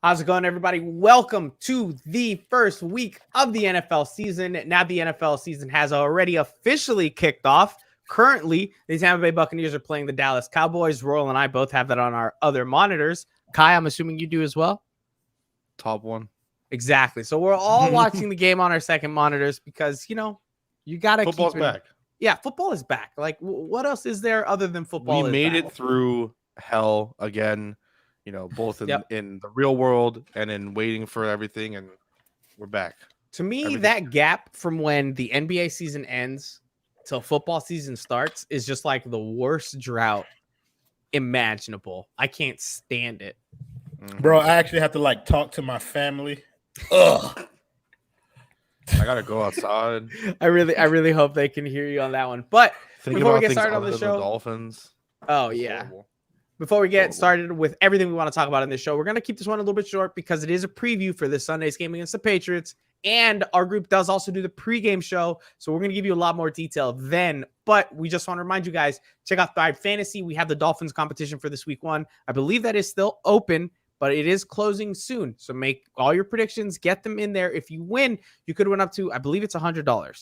How's it going, everybody? Welcome to the first week of the NFL season. Now the NFL season has already officially kicked off. Currently, the Tampa Bay Buccaneers are playing the Dallas Cowboys. Royal and I both have that on our other monitors. Kai, I'm assuming you do as well? Top one. Exactly. So we're all watching the game on our second monitors because, you got to keep Football's back. Yeah, football is back. Like, what else is there other than football? We made it through hell again. Both in the real world and in waiting for everything, and we're back. To me, that gap from when the NBA season ends till football season starts is just like the worst drought imaginable. I can't stand it. Bro, I actually have to talk to my family. Ugh. I gotta go outside. I really hope they can hear you on that one. But before we get started on the show, Dolphins. Oh yeah. Horrible. Before we get started with everything we want to talk about in this show, we're going to keep this one a little bit short because it is a preview for this Sunday's game against the Patriots. And our group does also do the pregame show. So we're going to give you a lot more detail then. But we just want to remind you guys, check out Thrive Fantasy. We have the Dolphins competition for this week 1. I believe that is still open, but it is closing soon. So make all your predictions, get them in there. If you win, you could win up to, I believe it's $100. I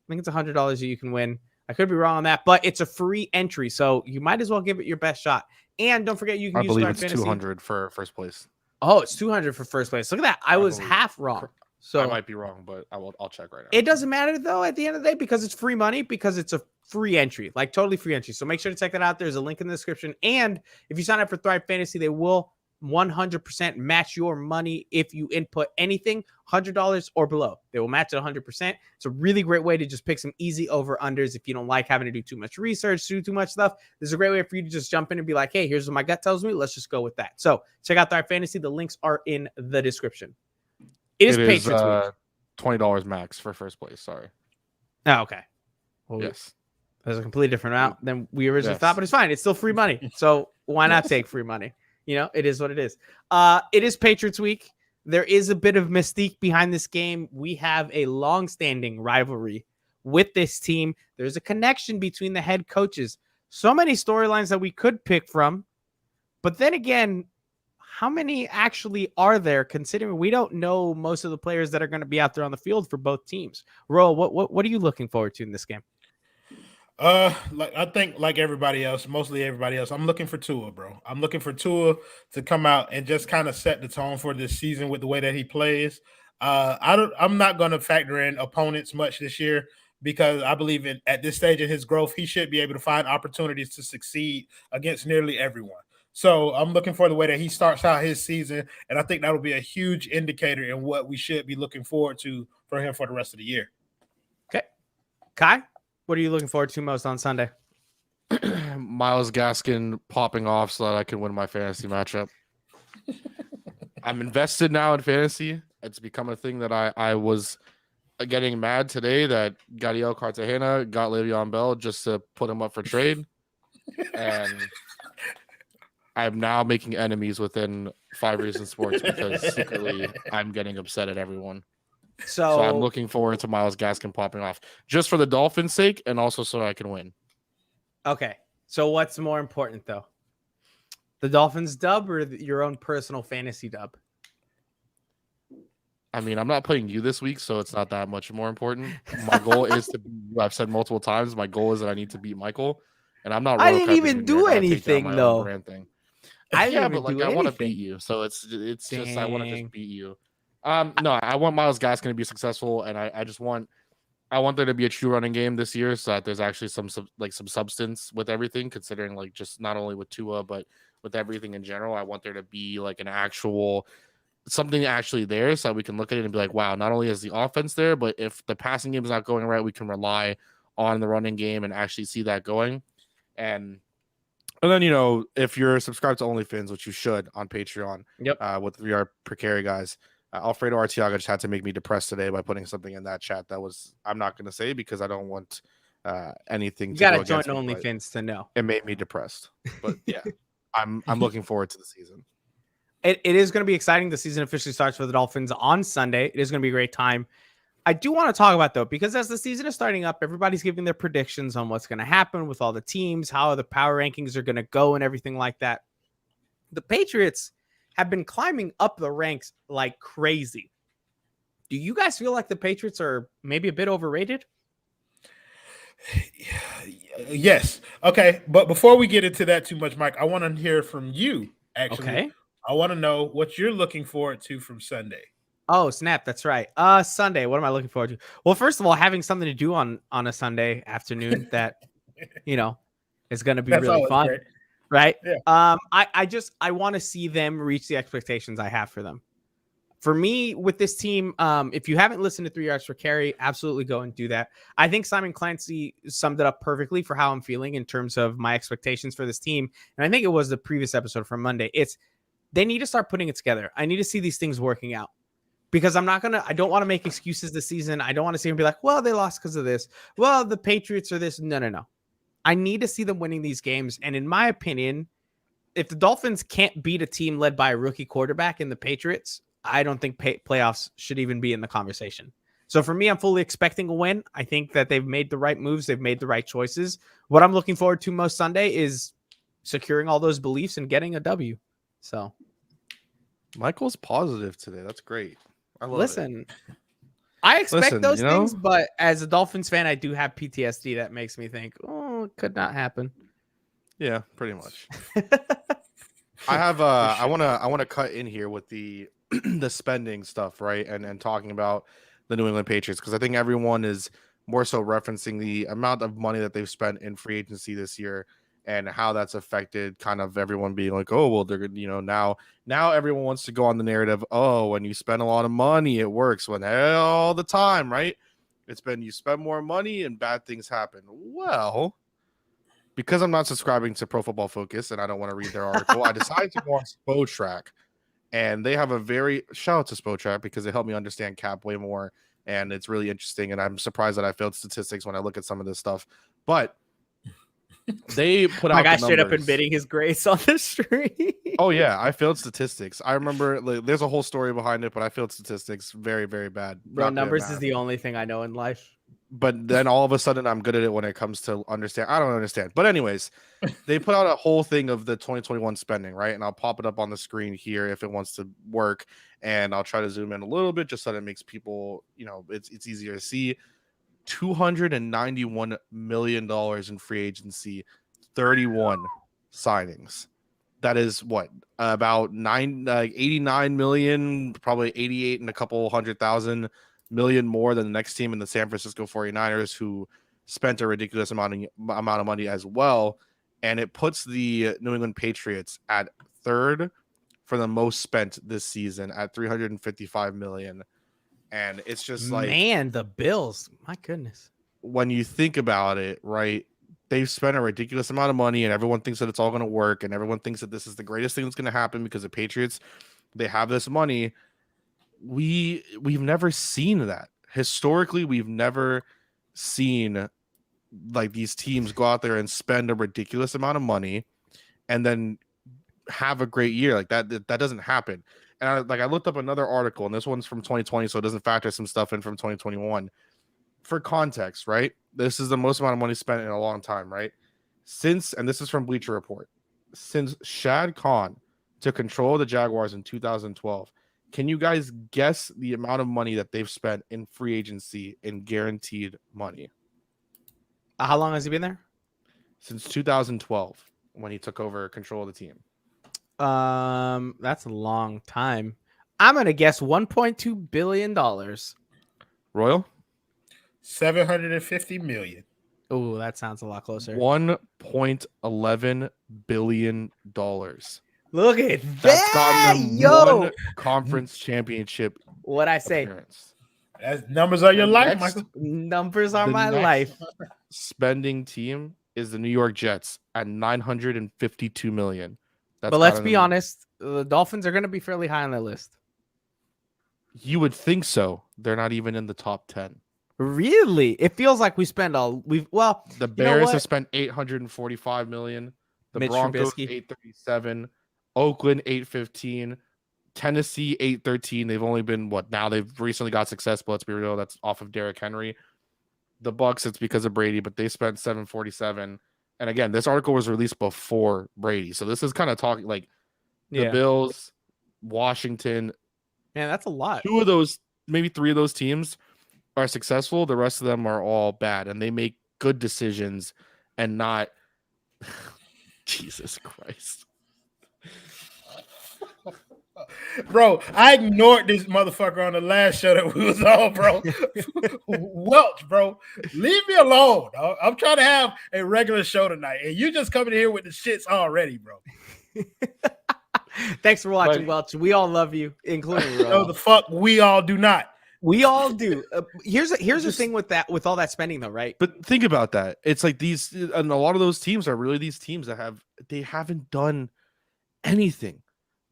think it's $100 that you can win. I could be wrong on that, but it's a free entry. So you might as well give it your best shot. And don't forget, you can use Thrive Fantasy. I believe it's 200 for first place. Oh, it's 200 for first place. Look at that. I was half wrong. So I might be wrong, but I'll check right now. It doesn't matter, though, at the end of the day, because it's free money, because it's a free entry, like totally free entry. So make sure to check that out. There's a link in the description. And if you sign up for Thrive Fantasy, they will 100% match your money if you input anything $100 or below. They will match it 100%. It's a really great way to just pick some easy over unders if you don't like having to do too much research, do too much stuff. This is a great way for you to just jump in and be like, hey, here's what my gut tells me. Let's just go with that. So check out Thrive Fantasy. The links are in the description. It is Patriots week. $20 max for first place. Sorry. Oh, okay. Well, yes. There's a completely different amount than we originally thought, but it's fine. It's still free money. So why not take free money? It is what it is. It is Patriots week. There is a bit of mystique behind this game. We have a long-standing rivalry with this team. There's a connection between the head coaches. So many storylines that we could pick from. But then again, how many actually are there, considering we don't know most of the players that are going to be out there on the field for both teams? Ro, what are you looking forward to in this game? I think like everybody else, mostly everybody else, I'm looking for Tua, bro. I'm looking for Tua to come out and just kind of set the tone for this season with the way that he plays. I'm not going to factor in opponents much this year because I believe at this stage in his growth, he should be able to find opportunities to succeed against nearly everyone. So I'm looking for the way that he starts out his season, and I think that'll be a huge indicator in what we should be looking forward to for him for the rest of the year. Okay. Kai? What are you looking forward to most on Sunday? Myles Gaskin popping off so that I can win my fantasy matchup. I'm invested now in fantasy. It's become a thing that I was getting mad today that Gadiel Cartagena got Le'Veon Bell just to put him up for trade. And I'm now making enemies within 5 Reasons Sports because secretly I'm getting upset at everyone. So I'm looking forward to Myles Gaskin popping off just for the Dolphins' sake and also so I can win. Okay. So what's more important, though? The Dolphins dub or your own personal fantasy dub? I mean, I'm not playing you this week, so it's not that much more important. My goal is to be, I've said multiple times, my goal is that I need to beat Michael. And I'm not. I didn't even do anything, though. I want to beat you. So it's just, I want to just beat you. No, I want Myles Gaskin to be successful, and I want there to be a true running game this year, so that there's actually some substance with everything. Considering just not only with Tua, but with everything in general, I want there to be an actual something actually there, so that we can look at it and be like, wow, not only is the offense there, but if the passing game is not going right, we can rely on the running game and actually see that going. And then, if you're subscribed to OnlyFins, which you should on Patreon, with We Are Per Carry guys. Alfredo Artiaga just had to make me depressed today by putting something in that chat that was I'm not going to say because I don't want anything. You got to join OnlyFins to know. It made me depressed, but yeah, I'm looking forward to the season. It is going to be exciting. The season officially starts for the Dolphins on Sunday. It is going to be a great time. I do want to talk about, though, because as the season is starting up, everybody's giving their predictions on what's going to happen with all the teams, how the power rankings are going to go and everything like that. The Patriots have been climbing up the ranks like crazy. Do you guys feel like the Patriots are maybe a bit overrated? Yes. Okay. But before we get into that too much, Mike, I want to hear from you. Actually, Okay. I want to know what you're looking forward to from Sunday. Oh, snap. That's right. Sunday. What am I looking forward to? Well, first of all, having something to do on a Sunday afternoon that, is going to be really fun. Great. Right. Yeah. I want to see them reach the expectations I have for them. For me, with this team, if you haven't listened to 3 Yards per Carry, absolutely go and do that. I think Simon Clancy summed it up perfectly for how I'm feeling in terms of my expectations for this team. And I think it was the previous episode from Monday. They need to start putting it together. I need to see these things working out because I don't want to make excuses this season. I don't want to see them be like, well, they lost because of this. Well, the Patriots are this. No. I need to see them winning these games. And in my opinion, if the Dolphins can't beat a team led by a rookie quarterback in the Patriots, I don't think playoffs should even be in the conversation. So for me, I'm fully expecting a win. I think that they've made the right moves. They've made the right choices. What I'm looking forward to most Sunday is securing all those beliefs and getting a W. So Michael's positive today. That's great. I love it. I expect those things, but as a Dolphins fan, I do have PTSD that makes me think, oh, it could not happen. Yeah, pretty much. I want to cut in here with the the spending stuff, right? And talking about the New England Patriots, because I think everyone is more so referencing the amount of money that they've spent in free agency this year and how that's affected kind of everyone being like, oh, well, they're, now everyone wants to go on the narrative. Oh, when you spend a lot of money, it works. When all the time, right? It's been you spend more money and bad things happen. Well, because I'm not subscribing to Pro Football Focus and I don't want to read their article, I decided to go on Spotrac. And they have a very shout out to Spotrac because they help me understand cap way more. And it's really interesting. And I'm surprised that I failed statistics when I look at some of this stuff. But they put out my guy straight up admitting his grace on the street. Oh, yeah. I failed statistics. I remember there's a whole story behind it, but I failed statistics very, very bad. Bro, numbers is the only thing I know in life. But then all of a sudden I'm good at it when it comes to understand. I don't understand. But anyways, they put out a whole thing of the 2021 spending, right? And I'll pop it up on the screen here if it wants to work. And I'll try to zoom in a little bit just so that it makes people, it's easier to see. $291 million in free agency, 31 signings. That is what? About 89 million, probably 88 and a couple $100,000 million more than the next team in the San Francisco 49ers, who spent a ridiculous amount of money as well. And it puts the New England Patriots at third for the most spent this season at $355 million. And it's just like, man, the Bills, my goodness. When you think about it, right, they've spent a ridiculous amount of money and everyone thinks that it's all going to work. And everyone thinks that this is the greatest thing that's going to happen because the Patriots, they have this money. We've never seen that. Historically, we've never seen like these teams go out there and spend a ridiculous amount of money and then have a great year. Like that doesn't happen. And I looked up another article, and this one's from 2020, so it doesn't factor some stuff in from 2021. For context, right? This is the most amount of money spent in a long time, right? And this is from Bleacher Report, since Shad Khan took control of the Jaguars in 2012, can you guys guess the amount of money that they've spent in free agency in guaranteed money? How long has he been there? Since 2012, when he took over control of the team. That's a long time. I'm gonna guess $1.2 billion. Royal? 750 million. Oh, that sounds a lot closer. $1.11 billion. Look at That's that, gotten them one conference championship. What I say? That's numbers are your life, Michael. Numbers are my life. Spending team is the New York Jets at $952 million. But let's be honest, the Dolphins are going to be fairly high on the list. You would think so. They're not even in the top 10. Really? It feels like the Bears have spent $845 million. The Mitch Broncos Trubisky. $837. Oakland $815. Tennessee $813. They've only been now they've recently got success, but let's be real, that's off of Derrick Henry. The Bucks, it's because of Brady, but they spent $747. And again, this article was released before Brady, so this is kind of talking like the Bills, Washington. Man, that's a lot. 2 of those, maybe 3 of those teams are successful. The rest of them are all bad, and they make good decisions and not. Jesus Christ. Bro, I ignored this motherfucker on the last show that we was on, bro. Welch, bro. Leave me alone, dog. I'm trying to have a regular show tonight, and you just coming here with the shits already, bro. Thanks for watching, Welch. We all love you, including No, the fuck we all do not. We all do. Here's the thing with all that spending, though, right? But think about that. It's like these, and a lot of those teams are really these teams that haven't done anything.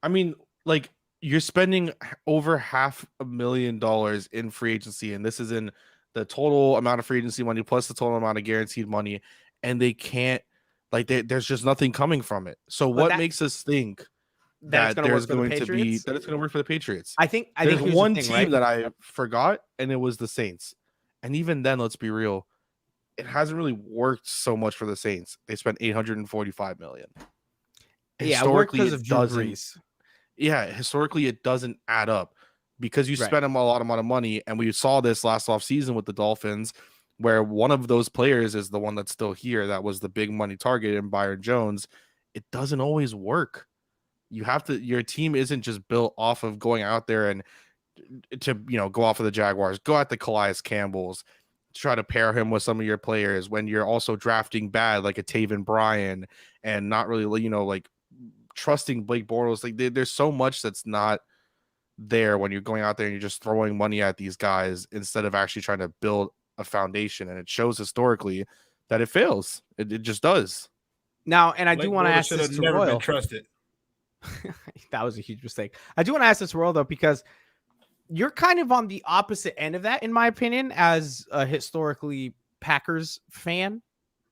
I mean, like, you're spending over $500,000 in free agency, and this is in the total amount of free agency money plus the total amount of guaranteed money, and they can't, like, there's just nothing coming from it. So what makes us think that there's going to be that it's going to work for the Patriots? I think there's one thing, team right? that I forgot, and it was the Saints. And even then, let's be real, it hasn't really worked so much for the Saints. They spent $845 million. Yeah, historically, because of Drew Brees. Yeah, historically, it doesn't add up because you spend a lot of money, and we saw this last offseason with the Dolphins, where one of those players is the one that's still here. That was the big money target in Byron Jones. It doesn't always work. You have to. Your team isn't just built off of going out there and to go off of the Jaguars, go at the Calais Campbells, try to pair him with some of your players when you're also drafting bad, like a Taven Bryan, and not really like trusting Blake Bortles. Like there's so much that's not there when you're going out there and you're just throwing money at these guys instead of actually trying to build a foundation. And it shows historically that it fails. It just does. Now, and I do want to ask this to never Royal. Been trusted. That was a huge mistake. I do want to ask this to Royal, though, because you're kind of on the opposite end of that, in my opinion, as a historically Packers fan,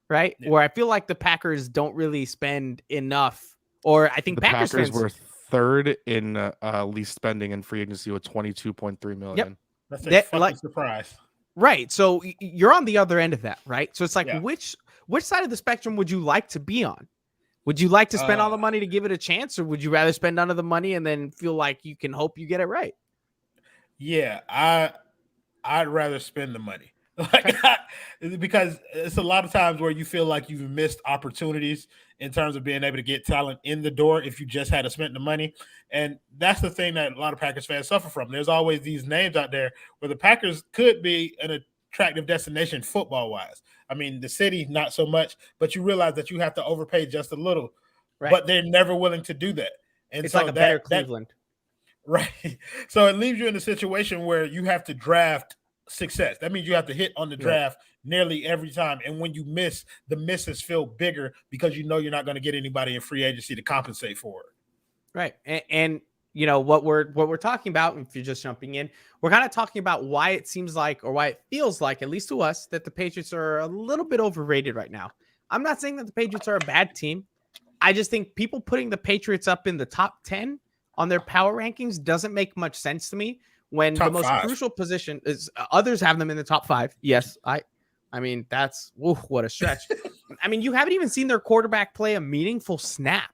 right? Yeah. Where I feel like the Packers don't really spend enough. Or I think the Packers fans were third in least spending in free agency with $22.3 million. Yep. That's a fucking surprise. Right. So you're on the other end of that, right? So it's like, Yeah. which side of the spectrum would you like to be on? Would you like to spend all the money to give it a chance, or would you rather spend none of the money and then feel like you can hope you get it right? Yeah, I'd rather spend the money. Because it's a lot of times where you feel like you've missed opportunities in terms of being able to get talent in the door if you just had to spend the money. And that's the thing that a lot of Packers fans suffer from. There's always these names out there where the Packers could be an attractive destination football-wise. I mean, the city, not so much, but you realize that you have to overpay just a little. Right. But they're never willing to do that. And it's so like a better Cleveland. Right. So it leaves you in a situation where you have to draft success. That means you have to hit on the draft nearly every time. And when you miss, the misses feel bigger because you know you're not going to get anybody in free agency to compensate for it. Right. And you know what we're talking about, if you're just jumping in, we're kind of talking about why it seems like, or why it feels like, at least to us, that the Patriots are a little bit overrated right now. I'm not saying that the Patriots are a bad team. I just think people putting the Patriots up in the top 10 on their power rankings doesn't make much sense to me. When top the most 5. Crucial position is others have them in the top 5. Yes, I mean, that's what a stretch. I mean, you haven't even seen their quarterback play a meaningful snap,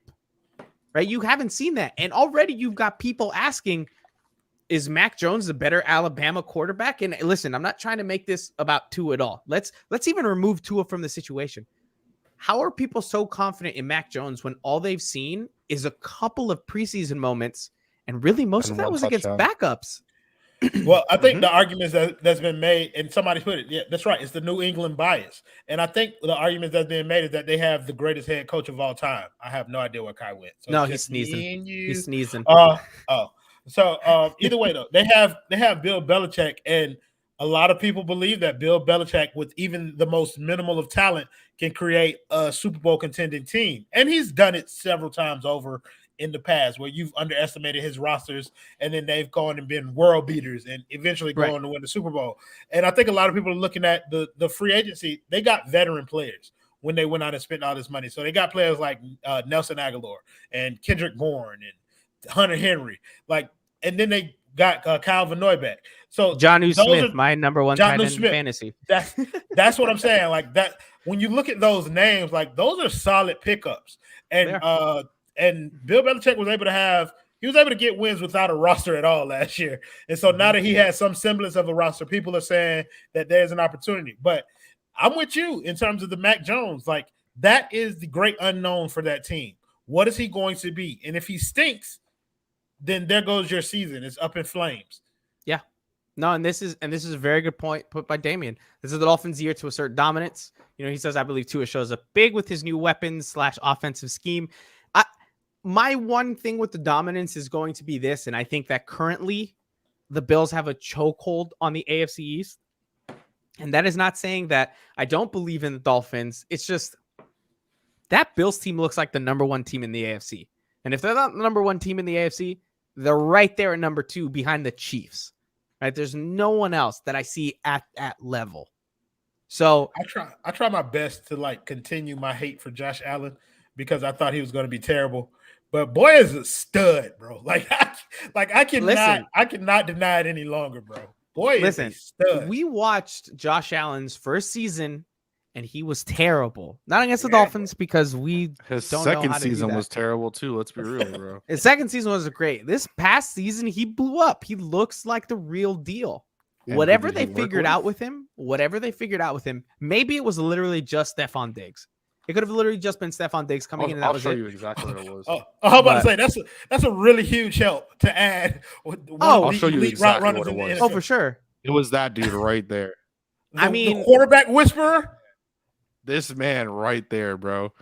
right? You haven't seen that. And already you've got people asking, is Mac Jones the better Alabama quarterback? And listen, I'm not trying to make this about Tua at all. Let's even remove Tua from the situation. How are people so confident in Mac Jones when all they've seen is a couple of preseason moments, and really most of that was against backups? Well, I think the arguments that's been made, and somebody put it, yeah, that's right. It's the New England bias. And I think the argument that's being made is that they have the greatest head coach of all time. I have no idea where Kai went. So no, he's sneezing. He's sneezing. So either way, though, they have Bill Belichick, and a lot of people believe that Bill Belichick, with even the most minimal of talent, can create a Super Bowl contending team. And he's done it several times over in the past, where you've underestimated his rosters and then they've gone and been world beaters and eventually going to win the Super Bowl. And I think a lot of people are looking at the free agency. They got veteran players when they went out and spent all this money. So they got players like Nelson Aguilar and Kendrick Bourne and Hunter Henry, and then they got Kyle Van Noy back. So Jonnu Smith, my number one tight end in fantasy. That's what I'm saying. Like that, when you look at those names, like those are solid pickups. And Bill Belichick was able to have He was able to get wins without a roster at all last year. And so now that he has some semblance of a roster, people are saying that there's an opportunity. But I'm with you in terms of the Mac Jones. Like, that is the great unknown for that team. What is he going to be? And if he stinks, then there goes your season. It's up in flames. Yeah. No, and this is a very good point put by Damien. This is the Dolphins' year to assert dominance. You know, he says, I believe Tua shows up big with his new weapons / offensive scheme. My one thing with the dominance is going to be this, and I think that currently the Bills have a chokehold on the AFC East. And that is not saying that I don't believe in the Dolphins. It's just that Bills team looks like the number one team in the AFC. And if they're not the number one team in the AFC, they're right there at number 2 behind the Chiefs. Right? There's no one else that I see at that level. So I try my best to like continue my hate for Josh Allen because I thought he was going to be terrible. But boy is a stud, bro. I cannot deny it any longer, bro. Boy is a stud. We watched Josh Allen's first season, and he was terrible. Not against the Dolphins because his don't second know how to season do that. was terrible too. Let's be real, bro. His second season was great. This past season, he blew up. He looks like the real deal. And whatever they figured out with him, maybe it was literally just Stephon Diggs. It could have literally just been Stephon Diggs coming in. And I'll show you exactly what it was. I'm about to say that's a really huge help to add. I'll show you exactly what it was. Oh, for sure. It was that dude right there. The quarterback whisperer. This man right there, bro.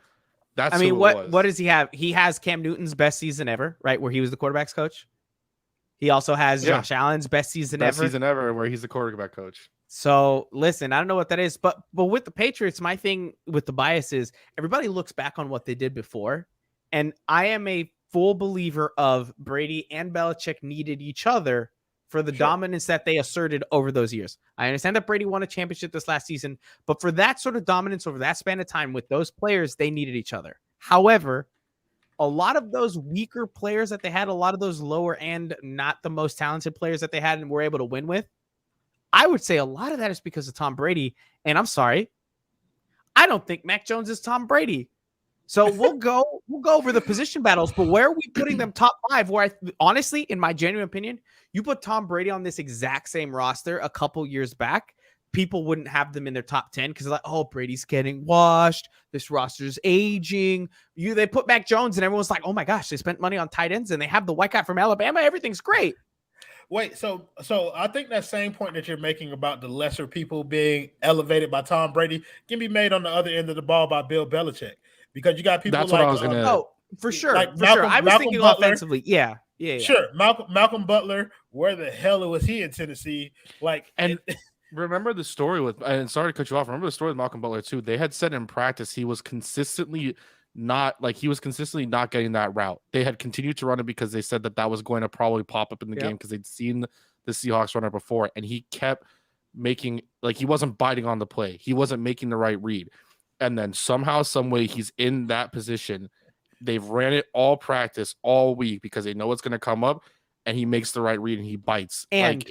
That's what does he have? He has Cam Newton's best season ever, right? Where he was the quarterback's coach. He also has Josh Allen's best season ever, where he's the quarterback coach. So listen, I don't know what that is, but with the Patriots, my thing with the bias is everybody looks back on what they did before. And I am a full believer of Brady and Belichick needed each other for the dominance that they asserted over those years. I understand that Brady won a championship this last season, but for that sort of dominance over that span of time with those players, they needed each other. However, a lot of those weaker players that they had, a lot of those lower and not the most talented players that they had and were able to win with, I would say a lot of that is because of Tom Brady. And I'm sorry, I don't think Mac Jones is Tom Brady. So we'll go over the position battles, but where are we putting them top 5? Where honestly, in my genuine opinion, you put Tom Brady on this exact same roster a couple years back, people wouldn't have them in their top 10 because they're like, oh, Brady's getting washed. This roster's aging. They put Mac Jones and everyone's like, oh my gosh, they spent money on tight ends and they have the white guy from Alabama. Everything's great. Wait, so I think that same point that you're making about the lesser people being elevated by Tom Brady can be made on the other end of the ball by Bill Belichick because you got people That's like what I was gonna. Oh, for sure. Like for sure. I was Malcolm thinking Butler. offensively. Yeah. Sure. Malcolm Butler, where the hell was he in Tennessee? Remember the story with, and sorry to cut you off. Remember the story with Malcolm Butler too. They had said in practice he was consistently not getting that route. They had continued to run it because they said that was going to probably pop up in the game because they'd seen the Seahawks run it before, and he kept making he wasn't biting on the play. He wasn't making the right read, and then somehow, some way, he's in that position. They've ran it all practice all week because they know it's going to come up, and he makes the right read and he bites. And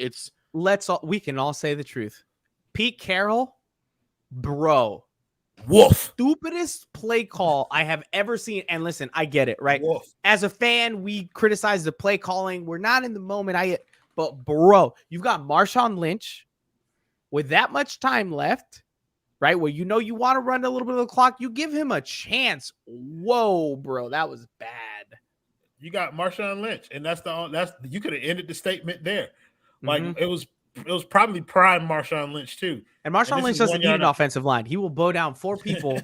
we can all say the truth. Pete Carroll, bro. Wolf. Stupidest play call I have ever seen. And listen, I get it, right? Wolf. As a fan, we criticize the play calling. We're not in the moment. But bro, you've got Marshawn Lynch with that much time left, right? Where you want to run a little bit of the clock. You give him a chance. Whoa, bro, that was bad. You got Marshawn Lynch, and you could have ended the statement there. Like it was probably prime Marshawn Lynch too. And Marshawn Lynch doesn't need an offensive line. He will bow down 4 people.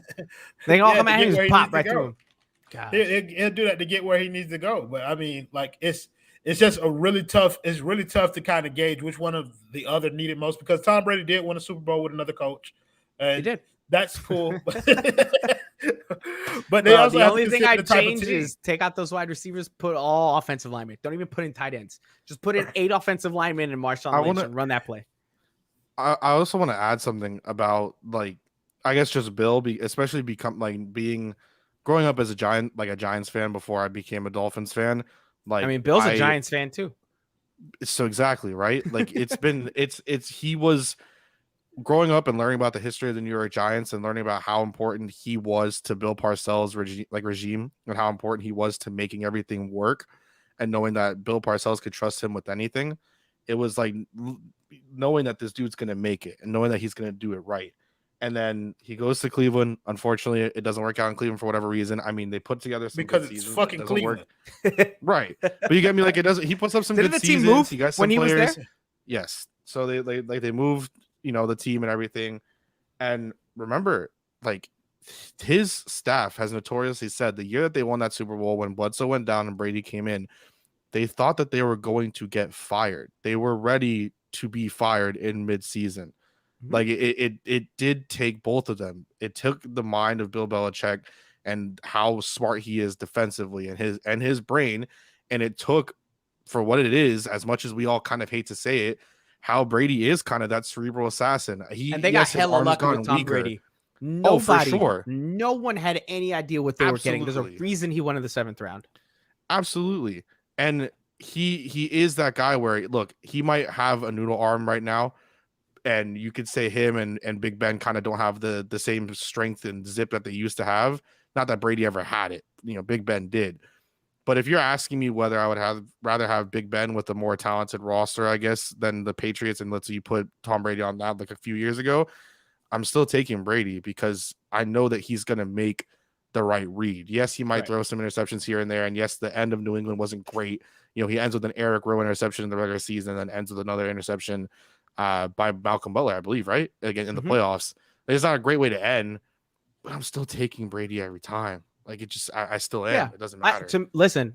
They all come at him and pop right through him. He'll do that to get where he needs to go. But I mean, it's just really tough. It's really tough to kind of gauge which one of the other needed most because Tom Brady did win a Super Bowl with another coach. He did. That's cool. But they also the have only to thing consider I'd the type of change team. is take out those wide receivers, put all offensive linemen. Don't even put in tight ends. Just put in 8 offensive linemen and Marshawn Lynch and run that play. I also want to add something about I guess just Bill, especially growing up as a Giants fan before I became a Dolphins fan. Bill's a Giants fan too. So exactly right. He was growing up and learning about the history of the New York Giants and learning about how important he was to Bill Parcells' regime and how important he was to making everything work. and knowing that Bill Parcells could trust him with anything, it was like knowing that this dude's going to make it and knowing that he's going to do it right. And then he goes to Cleveland. Unfortunately, it doesn't work out in Cleveland for whatever reason. I mean, they put together some because good it's seasons. fucking Cleveland. Right. But you get me, like, it doesn't. He puts up some Didn't good the team seasons. move He got some when he was players. there? Yes. So they moved, the team and everything. And remember, like, his staff has notoriously said the year that they won that Super Bowl, when Bledsoe went down and Brady came in, they thought that they were going to get fired. They were ready to be fired in midseason. Like, it did take both of them. It took the mind of Bill Belichick and how smart he is defensively and his brain, and it took, for what it is, as much as we all kind of hate to say it, how Brady is kind of that cerebral assassin. And they got hella lucky with Tom Brady. Nobody, for sure. No one had any idea what they were getting. There's a Absolutely. reason he won in the 7th round. Absolutely. And he is that guy where, look, he might have a noodle arm right now, and you could say him and Big Ben kind of don't have the same strength and zip that they used to have. Not that Brady ever had it. Big Ben did. But if you're asking me whether I would rather have Big Ben with a more talented roster, I guess, than the Patriots, and let's say you put Tom Brady on that like a few years ago, I'm still taking Brady because I know that he's going to make the right read. Yes, he might throw some interceptions here and there. And yes, the end of New England wasn't great. He ends with an Eric Rowe interception in the regular season and then ends with another interception by Malcolm Butler, I believe, right? Again, in the playoffs. It's not a great way to end, but I'm still taking Brady every time. Like, it just, I still am. Yeah. It doesn't matter. Listen,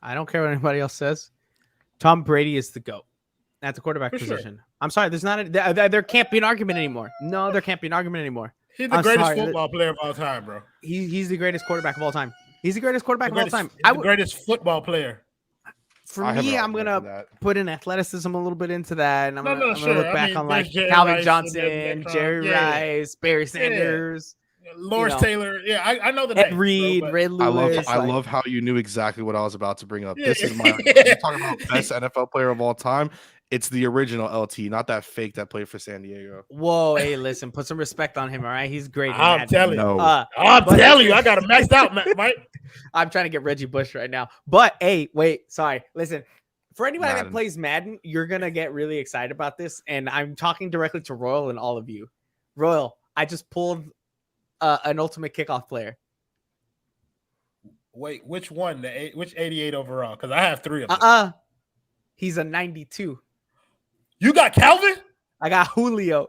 I don't care what anybody else says. Tom Brady is the GOAT at the quarterback position. Sure. I'm sorry. There's not there can't be an argument anymore. No, there can't be an argument anymore. He's the greatest football player of all time, bro. He's the greatest quarterback of all time. He's the greatest quarterback of all time. The greatest football player. For me, I'm going to put in athleticism a little bit into that. And I'm going to look back on like Calvin Johnson, Jerry Rice, Barry Sanders. Lawrence Taylor. Yeah, I know the Ed Reed, Ray Lewis. I love how you knew exactly what I was about to bring up. This is my talking about best NFL player of all time. It's the original LT, not that fake that played for San Diego. Whoa, hey, listen, put some respect on him, all right? He's great. I'm telling you. I'm telling you, I got him maxed out, Mike. I'm trying to get Reggie Bush right now. But, hey, wait, sorry. Listen, for anybody that plays Madden, you're going to get really excited about this. And I'm talking directly to Royal and all of you. Royal, I just pulled an ultimate kickoff player. Wait, which one? Which 88 overall? Because I have 3 of them. He's a 92. You got Calvin? I got Julio.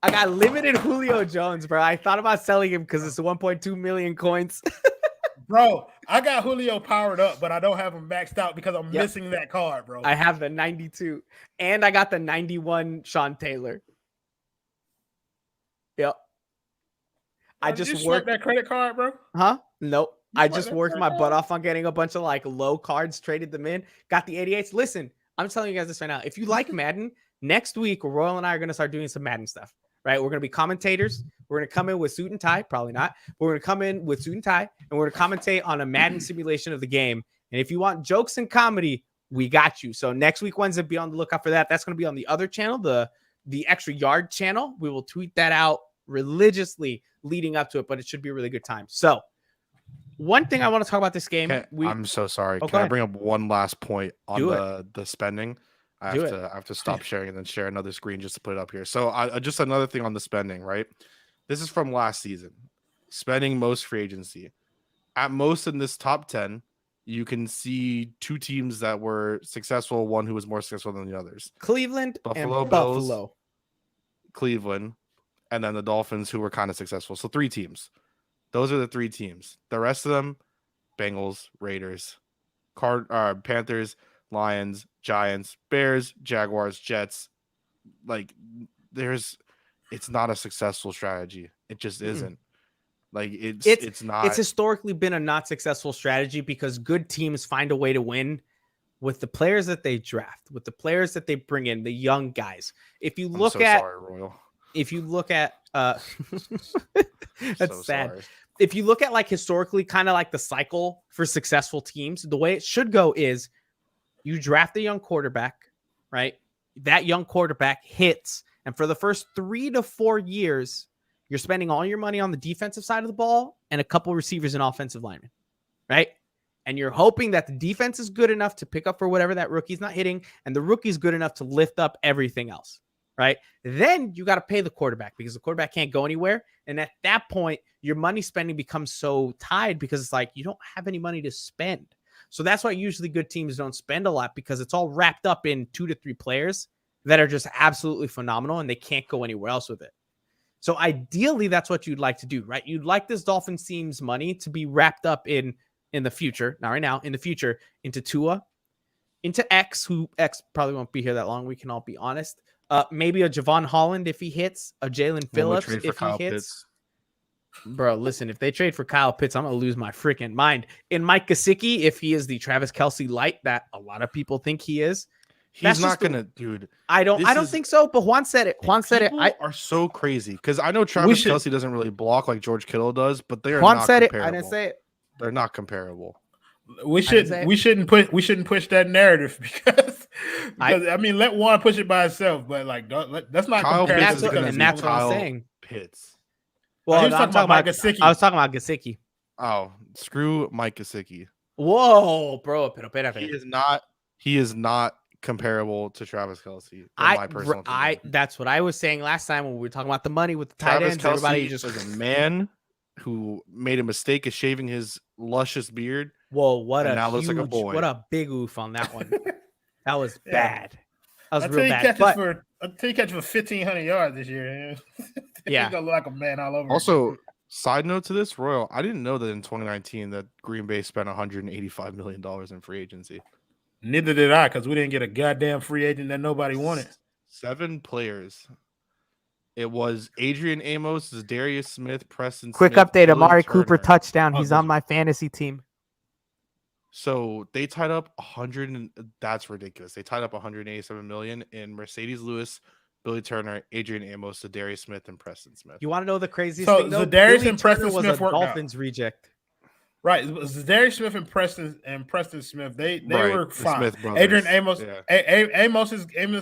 I got limited Julio Jones, bro. I thought about selling him because it's 1.2 million coins. Bro, I got Julio powered up, but I don't have him maxed out because I'm missing that card, bro. I have the 92. And I got the 91 Sean Taylor. Yep. I just worked that credit card, bro. Huh? Nope. I just worked my butt off on getting a bunch of like low cards, traded them in, got the 88s. Listen, I'm telling you guys this right now. If you like Madden, next week Royal and I are going to start doing some Madden stuff, right? We're going to be commentators. We're going to come in with suit and tie, probably not. But we're going to come in with suit and tie, and we're going to commentate on a Madden simulation of the game. And if you want jokes and comedy, we got you. So next week, Wednesday, be on the lookout for that. That's going to be on the other channel, the Extra Yard channel. We will tweet that out religiously leading up to it, but it should be a really good time. So one thing I want to talk about this game. I'm so sorry. Can I bring up one last point on the spending? I have to stop sharing and then share another screen just to put it up here. So just another thing on the spending, right? This is from last season. Spending most free agency. At most in this top 10, you can see 2 teams that were successful, one who was more successful than the others. Cleveland Buffalo and Bills, Buffalo. Cleveland, and then the Dolphins, who were kind of successful. So 3 teams. Those are the 3 teams. The rest of them, Bengals, Raiders, Panthers, Lions, Giants, Bears, Jaguars, Jets. Like, it's not a successful strategy. It just isn't. Like, it's not. It's historically been a not successful strategy because good teams find a way to win with the players that they draft, with the players that they bring in, the young guys. If you look Royal. If you look at that's so sad. Sorry. If you look at like historically kind of like the cycle for successful teams, the way it should go is you draft a young quarterback, right? That young quarterback hits. And for the first 3 to 4 years, you're spending all your money on the defensive side of the ball and a couple receivers and offensive linemen, right? and you're hoping that the defense is good enough to pick up for whatever that rookie's not hitting, and the rookie's good enough to lift up everything else, right? Then you got to pay the quarterback because the quarterback can't go anywhere. And at that point, your money spending becomes so tied because it's like you don't have any money to spend. So that's why usually good teams don't spend a lot, because it's all wrapped up in 2 to 3 players that are just absolutely phenomenal and they can't go anywhere else with it. So ideally, that's what you'd like to do, right? You'd like this Dolphins team's money to be wrapped up in the future, not right now, in the future, into Tua, into X, who X probably won't be here that long. We can all be honest. Maybe a Javon Holland if he hits, a Jalen Phillips if he hits. Pitts. Bro, listen, if they trade for Kyle Pitts, I'm going to lose my freaking mind. In Mike Gesicki, if he is the Travis Kelce light that a lot of people think he is, he's not going to, dude. I don't think so, but Juan said it. Are so crazy because I know Travis Kelce doesn't really block like George Kittle does, but they are Juan not said comparable. it. I didn't say it. They're not comparable. We shouldn't push that narrative because I mean, let Juan push it by himself, but like that's not comparison. That's what I'm saying. Pitts. Well, I was talking about Gesicki. Oh, screw Mike Gesicki. Whoa, bro. He is not comparable to Travis Kelce. My personal opinion. That's what I was saying last time when we were talking about the money with the tight ends. Kelce everybody just was a man who made a mistake of shaving his luscious beard. Whoa, now looks like a boy. What a big oof on that one. That was bad. That was real bad. Until he catches for 1,500 yards this year. Yeah. He's gonna look like a man all over. Also, side note to this, Royal, I didn't know that in 2019 that Green Bay spent $185 million in free agency. Neither did I, because we didn't get a goddamn free agent that nobody wanted. 7 players. It was Adrian Amos, Darius Smith, Preston Quick Smith, update, Billy Amari Turner. Cooper touchdown. He's on my fantasy team. So they tied up that's ridiculous. They tied up $187 million in Mercedes Lewis, Billy Turner, Adrian Amos, Darius Smith, and Preston Smith. You want to know the craziest thing? So Darius and Preston was Smith a Dolphins reject. Right, Darius Smith and Preston Smith, they were fine. Adrian Amos, yeah. Amos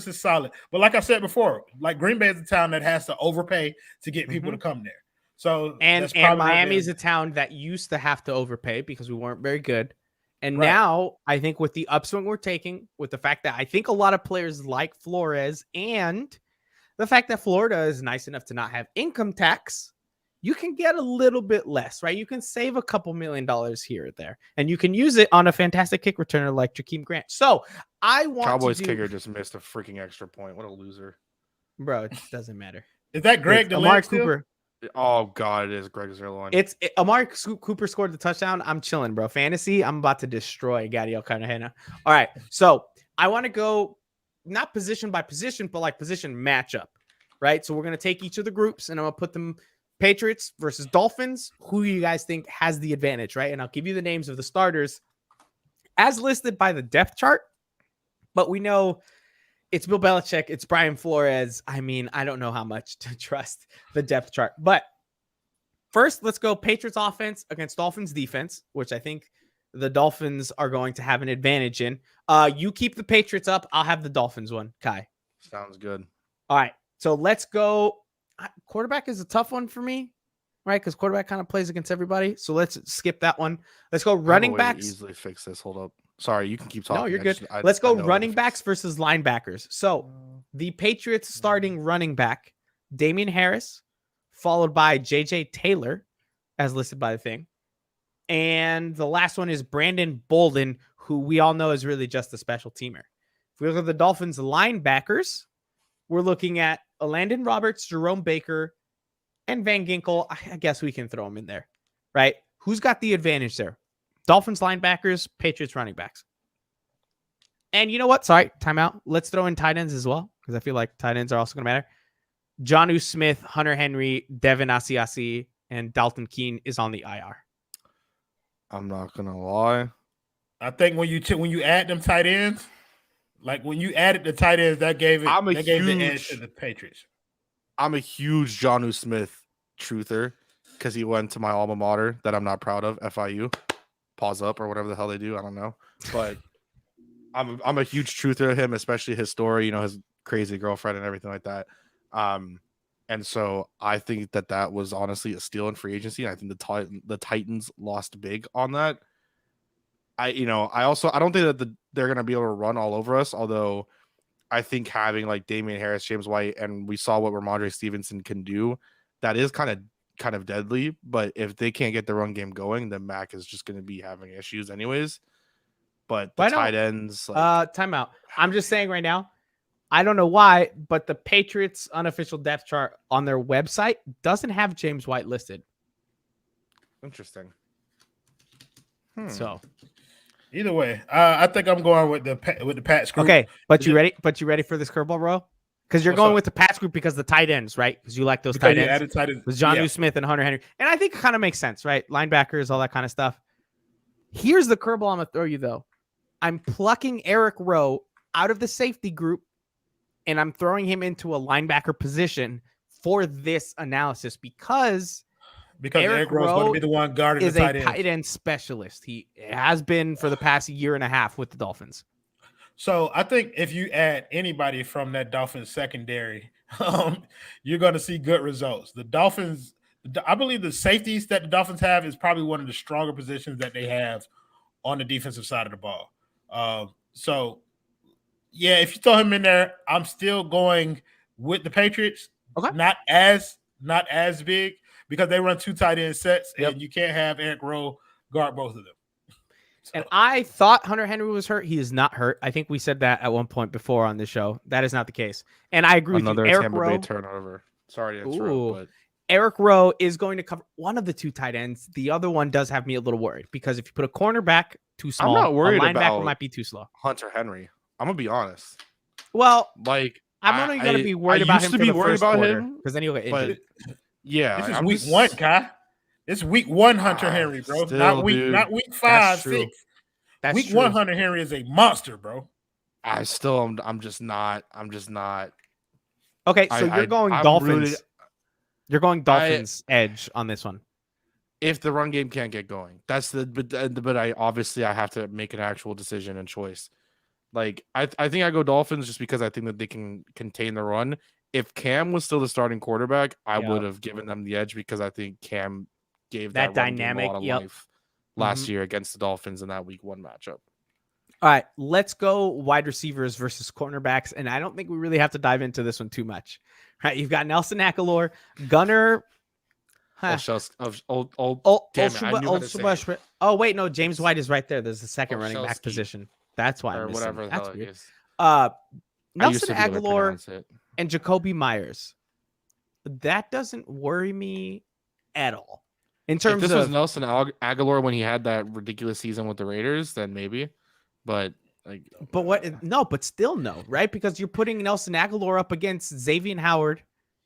is solid. But like I said before, like Green Bay is a town that has to overpay to get people to come there. So and Miami is a town that used to have to overpay because we weren't very good. And now I think with the upswing we're taking, with the fact that I think a lot of players like Flores and the fact that Florida is nice enough to not have income tax, you can get a little bit less, right? You can save a couple $1 million here or there, and you can use it on a fantastic kick returner like Jakeem Grant. So I want Cowboys kicker just missed a freaking extra point. What a loser. Bro, it doesn't matter. Is that Greg Amari Cooper? Oh, God, it is Greg Zerline. Amari Cooper scored the touchdown. I'm chilling, bro. Fantasy, I'm about to destroy Gadiel Cartagena. All right, so I want to go not position by position, but like position matchup, right? So we're going to take each of the groups, and I'm going to put them Patriots versus Dolphins. Who you guys think has the advantage, right? And I'll give you the names of the starters as listed by the depth chart, but we know it's Bill Belichick. It's Brian Flores. I mean, I don't know how much to trust the depth chart. But first, let's go Patriots offense against Dolphins defense, which I think the Dolphins are going to have an advantage in. You keep the Patriots up. I'll have the Dolphins one, Kai. Sounds good. All right. So let's go. Quarterback is a tough one for me, right? Because quarterback kind of plays against everybody. So let's skip that one. Let's go running backs. Easily fix this. Hold up. Sorry, you can keep talking. No, you're good. Let's go running backs versus linebackers. So the Patriots starting running back, Damian Harris, followed by JJ Taylor, as listed by the thing. And the last one is Brandon Bolden, who we all know is really just a special teamer. If we look at the Dolphins linebackers, we're looking at Landon Roberts, Jerome Baker, and Van Ginkel. I guess we can throw them in there, right? Who's got the advantage there? Dolphins linebackers, Patriots running backs. And you know what? Sorry, timeout. Let's throw in tight ends as well, because I feel like tight ends are also going to matter. Jonnu Smith, Hunter Henry, Devin Asiasi, and Dalton Keene is on the IR. I'm not going to lie. I think when you add them tight ends, like when you added the tight ends, that gave the edge to the Patriots. I'm a huge Jonnu Smith truther because he went to my alma mater that I'm not proud of, FIU. Pause up or whatever the hell they do. I don't know. But I'm a huge truther of him, especially his story, his crazy girlfriend and everything like that. And so I think that was honestly a steal in free agency. I think the Titans lost big on that. I don't think that they're going to be able to run all over us. Although I think having like Damian Harris, James White, and we saw what Ramondre Stevenson can do, that is kind of deadly. But if they can't get the run game going, then Mac is just going to be having issues anyways. But the tight ends, timeout. I'm just saying right now, I don't know why, but the Patriots unofficial depth chart on their website doesn't have James White listed. Interesting. So either way, I think I'm going with the Pats group. Okay, but you ready? But you ready for this curveball, bro? Because you're going with the Pats group because the tight ends, right? Because you like those tight ends. With Jonnu Smith and Hunter Henry, and I think it kind of makes sense, right? Linebackers, all that kind of stuff. Here's the curveball I'm gonna throw you though. I'm plucking Eric Rowe out of the safety group, and I'm throwing him into a linebacker position for this analysis because Eric Rowe is going to be the one guarding the tight end. Tight end specialist. He has been for the past year and a half with the Dolphins. So I think if you add anybody from that Dolphins secondary, you're going to see good results. The Dolphins, I believe the safeties that the Dolphins have is probably one of the stronger positions that they have on the defensive side of the ball. So, yeah, if you throw him in there, I'm still going with the Patriots. Okay. Not as big because they run 2 tight end sets, and you can't have Eric Rowe guard both of them. So. And I thought Hunter Henry was hurt. He is not hurt. I think we said that at one point before on the show. That is not the case. And I agree with you. Eric Tampa Rowe Bay turnover. Sorry to interrupt, but Eric Rowe is going to cover one of the 2 tight ends. The other one does have me a little worried because if you put a cornerback too small, I'm not worried a linebacker about might be too slow. Hunter Henry. I'm gonna be honest. Well, like I'm only going to be worried about him. Because then he'll get injured. Yeah, this is week 1, Kai. It's week 1 Hunter Henry, bro. Still, not week 5, 6. That's week true. 1 Hunter Henry is a monster, bro. I'm just not. Okay, so you're going Dolphins. Really, you're going Dolphins edge on this one. If the run game can't get going, but I have to make an actual decision and choice. Like I think I go Dolphins just because I think that they can contain the run. If Cam was still the starting quarterback, I would have given them the edge because I think Cam gave that dynamic a lot of life last year against the Dolphins in that week 1 matchup. All right, let's go wide receivers versus cornerbacks, and I don't think we really have to dive into this one too much. Right, you've got Nelson Aguilar, Gunner. Oh wait, no, James White is right there. There's the second running back position. That's why I'm missing. Whatever. That's weird. Nelson Aguilar and Jacoby Myers. That doesn't worry me at all. In terms if this of was Nelson Aguilar when he had that ridiculous season with the Raiders, then maybe. But still no, right? Because you're putting Nelson Aguilar up against Xavier Howard,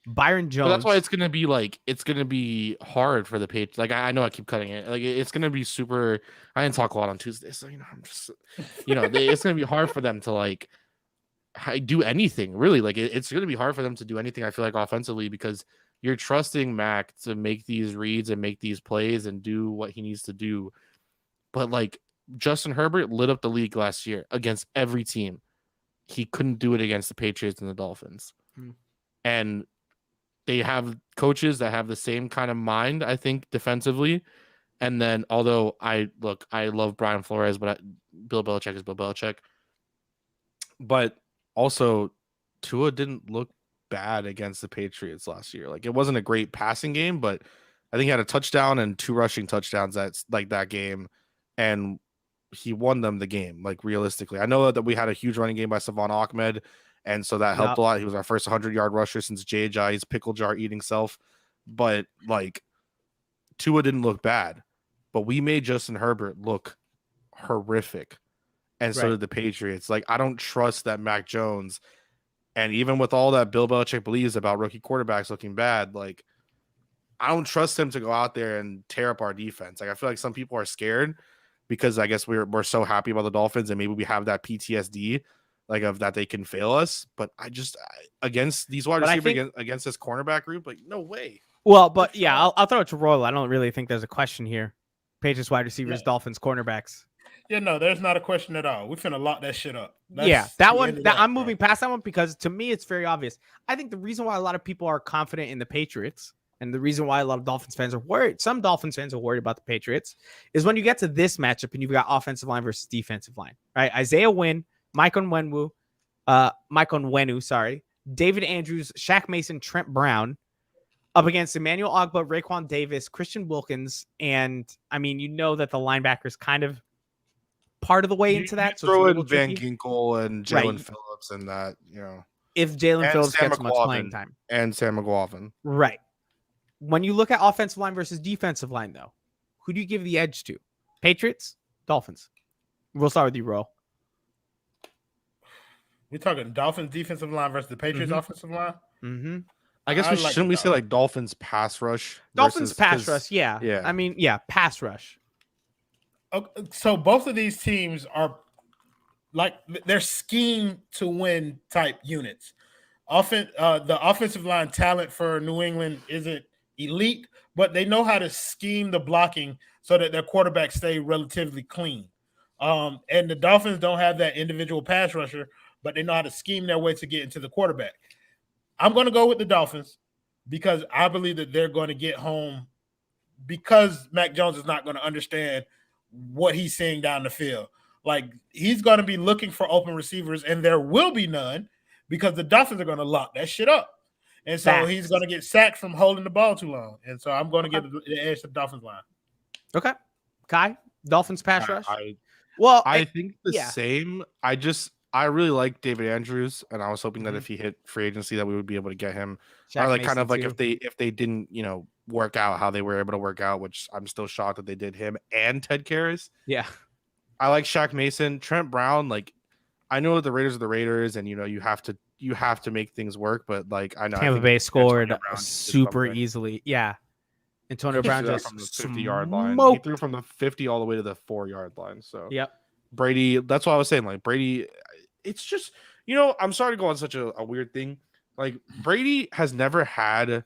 Byron Jones. But that's why it's gonna be hard for the Patriots. Like I know I keep cutting it. Like it's gonna be super. I didn't talk a lot on Tuesday, so I'm just it's gonna be hard for them to like do anything really. Like it's gonna be hard for them to do anything. I feel like offensively because you're trusting Mac to make these reads and make these plays and do what he needs to do. But like Justin Herbert lit up the league last year against every team. He couldn't do it against the Patriots and the Dolphins. And they have coaches that have the same kind of mind, I think, defensively. And then, although I love Brian Flores, but Bill Belichick is Bill Belichick. But also, Tua didn't look bad against the Patriots last year. Like, it wasn't a great passing game, but I think he had a touchdown and 2 rushing touchdowns that game. And he won them the game, like, realistically. I know that we had a huge running game by Savon Ahmed, and so that helped a lot. He was our first 100-yard rusher since J.J.'s pickle jar eating self. But, like, Tua didn't look bad. But we made Justin Herbert look horrific. And so did the Patriots. Like, I don't trust that Mac Jones. And even with all that Bill Belichick believes about rookie quarterbacks looking bad, like, I don't trust him to go out there and tear up our defense. Like, I feel like some people are scared because I guess we're so happy about the Dolphins and maybe we have that PTSD, like, of that they can fail us. But against these wide receivers, against this cornerback group, like, no way. Well, but yeah, I'll throw it to Royal. I don't really think there's a question here. Patriots wide receivers, Dolphins cornerbacks. Yeah, no, there's not a question at all. We finna lock that shit up. I'm moving past that one because to me it's very obvious. I think the reason why a lot of people are confident in the Patriots and the reason why a lot of Dolphins fans are worried, some Dolphins fans are worried about the Patriots, is when you get to this matchup and you've got offensive line versus defensive line, right? Isaiah Wynn, Mike Onwenu, David Andrews, Shaq Mason, Trent Brown, up against Emmanuel Ogbah, Raekwon Davis, Christian Wilkins, and I mean, you know that the linebacker's kind of part of the way into that. So throw it's a in Van tricky. Ginkel and Jalen Phillips and that, if Jalen Phillips Sam gets much playing time. And Sam McLaughlin. Right. When you look at offensive line versus defensive line, though, who do you give the edge to? Patriots, Dolphins? We'll start with you, Ro. We're talking Dolphins defensive line versus the Patriots offensive line? Mm-hmm. I guess shouldn't we say like Dolphins pass rush? Dolphins pass rush, yeah. Yeah. I mean, yeah, pass rush. Okay, so both of these teams are like they're scheme to win type units. The offensive line talent for New England isn't elite, but they know how to scheme the blocking so that their quarterbacks stay relatively clean. And the Dolphins don't have that individual pass rusher, but they know how to scheme their way to get into the quarterback. I'm going to go with the Dolphins because I believe that they're going to get home because Mac Jones is not going to understand what he's seeing down the field. Like, he's going to be looking for open receivers, and there will be none because the Dolphins are going to lock that shit up. And so he's going to get sacked from holding the ball too long. And so I'm going to give the edge to the Dolphins line. Okay. Kai, Dolphins pass rush? I think the same. I really like David Andrews, and I was hoping that if he hit free agency that we would be able to get him. Shaq or like Mason kind of like too. if they didn't, work out how they were able to work out, which I'm still shocked that they did him and Ted Karras. Yeah. I like Shaq Mason. Trent Brown, like I know the Raiders are the Raiders, and you have to make things work, but like I know Tampa Bay scored super easily. Yeah. Antonio Brown just from the 50-yard line. He threw from the 50 all the way to the 4-yard line. So yep. Brady, that's what I was saying. Like Brady, it's just, I'm sorry to go on such a weird thing. Like Brady has never had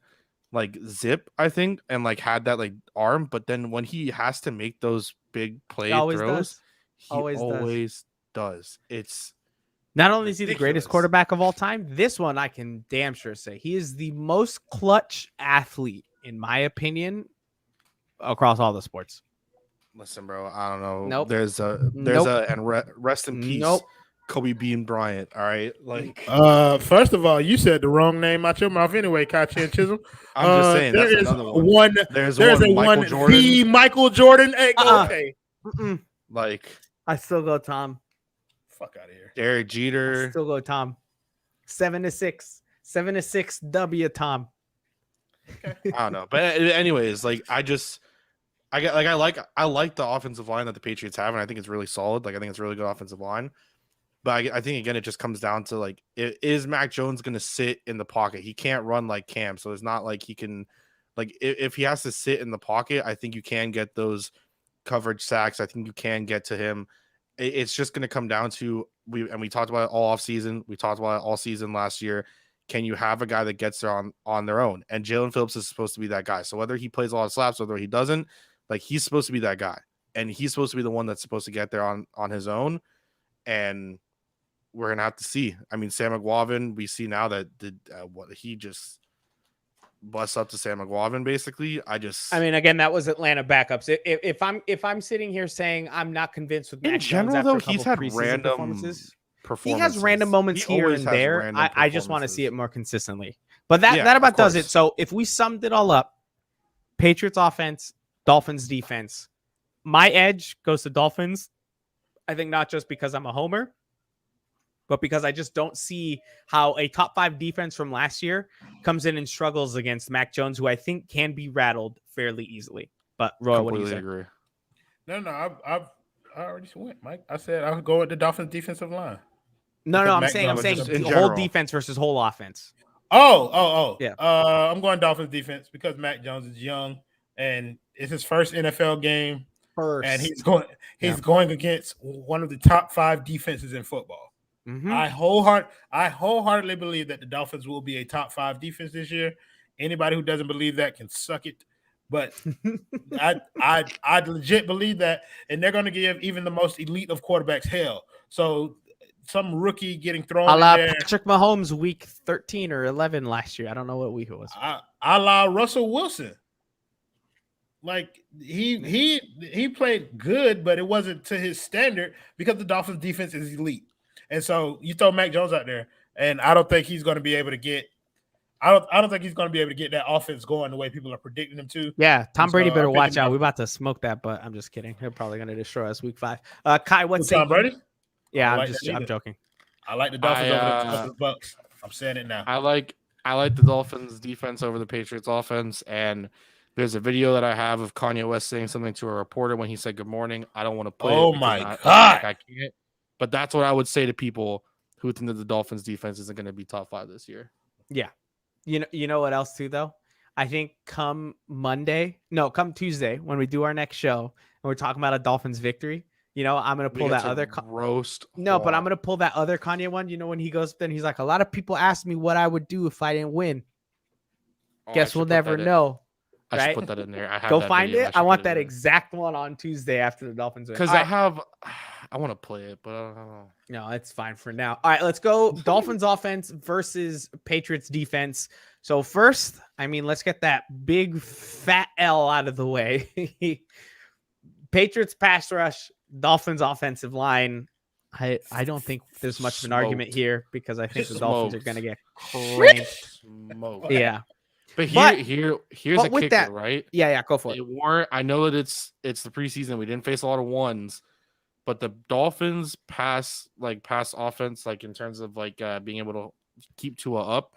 like zip, I think, and like had that like arm, but then when he has to make those big play throws, he always does. It's not only is he the greatest quarterback of all time, this one I can damn sure say he is the most clutch athlete, in my opinion, across all the sports. Listen, bro, I don't know. Nope. And rest in peace. Nope. Kobe Bean Bryant. All right. Like first of all, you said the wrong name out your mouth anyway, Kachi and Chisholm. I'm just saying there that's is another one. There's one Michael Jordan. The Michael Jordan. Hey, okay. Like I still go Tom. Fuck out of here. Derek Jeter. I still go Tom. 7-6. 7-6 W Tom. I don't know. But anyways, like I like the offensive line that the Patriots have, and I think it's really solid. Like I think it's a really good offensive line. But I think again, it just comes down to like, is Mac Jones going to sit in the pocket? He can't run like Cam, so it's not like he can. Like if he has to sit in the pocket, I think you can get those coverage sacks. I think you can get to him. It's just going to come down to we talked about it all off season. We talked about it all season last year. Can you have a guy that gets there on their own? And Jalen Phillips is supposed to be that guy. So whether he plays a lot of slaps, whether he doesn't, like he's supposed to be that guy, and he's supposed to be the one that's supposed to get there on his own. And we're gonna have to see. I mean, Sam McLaughlin, we see now that what he just busts up to Sam McLaughlin. Basically, I mean, again, that was Atlanta backups. If I'm sitting here saying I'm not convinced with Mac in general, Jones though, after he's had random performances. He has random moments here and there. I just want to see it more consistently. But that about does it. So if we summed it all up, Patriots offense, Dolphins defense, my edge goes to Dolphins. I think not just because I'm a homer, but because I just don't see how a top 5 defense from last year comes in and struggles against Mac Jones, who I think can be rattled fairly easily. But Roy, what do you say? Agree. No, I already went, Mike. I said I would go with the Dolphins defensive line. No, I'm saying the whole defense versus whole offense. Oh. Yeah. I'm going Dolphins defense because Mac Jones is young and it's his first NFL game. And he's going against one of the top 5 defenses in football. Mm-hmm. I wholeheartedly believe that the Dolphins will be a top 5 defense this year. Anybody who doesn't believe that can suck it. But I legit believe that, and they're going to give even the most elite of quarterbacks hell. So some rookie getting thrown in there. Patrick Mahomes week 13 or 11 last year. I don't know what week it was. a la Russell Wilson. Like he played good, but it wasn't to his standard because the Dolphins defense is elite. And so you throw Mac Jones out there, and I don't think he's going to be able to get. I don't think he's going to be able to get that offense going the way people are predicting him to. Yeah, Tom Brady better watch out. We're about to smoke that, but I'm just kidding. They're probably going to destroy us week 5. Kai, what's Tom Brady? Yeah, I'm joking. I like the Dolphins over the Bucks. I'm saying it now. I like the Dolphins defense over the Patriots offense, and there's a video that I have of Kanye West saying something to a reporter when he said good morning. I don't want to play it. My God. I can't. But that's what I would say to people who think that the Dolphins defense isn't going to be top 5 this year. Yeah. You know what else too, though? I think come Tuesday, when we do our next show and we're talking about a Dolphins victory, I'm going to pull that other roast. No, but I'm going to pull that other Kanye one. When he goes up there and he's like, a lot of people asked me what I would do if I didn't win. Guess we'll never know. I right? should put that in there. Go find it. I want that exact one on Tuesday after the Dolphins win. Because I want to play it, but I don't know. No, it's fine for now. All right, let's go. Dolphins offense versus Patriots defense. So first, let's get that big fat L out of the way. Patriots pass rush, Dolphins offensive line. I don't think there's much of an argument here because I think the Dolphins are going to get cranked. Yeah. But here's a kicker, right? Yeah, go for it. I know that it's the preseason. We didn't face a lot of ones, but the Dolphins pass offense, like in terms of being able to keep Tua up,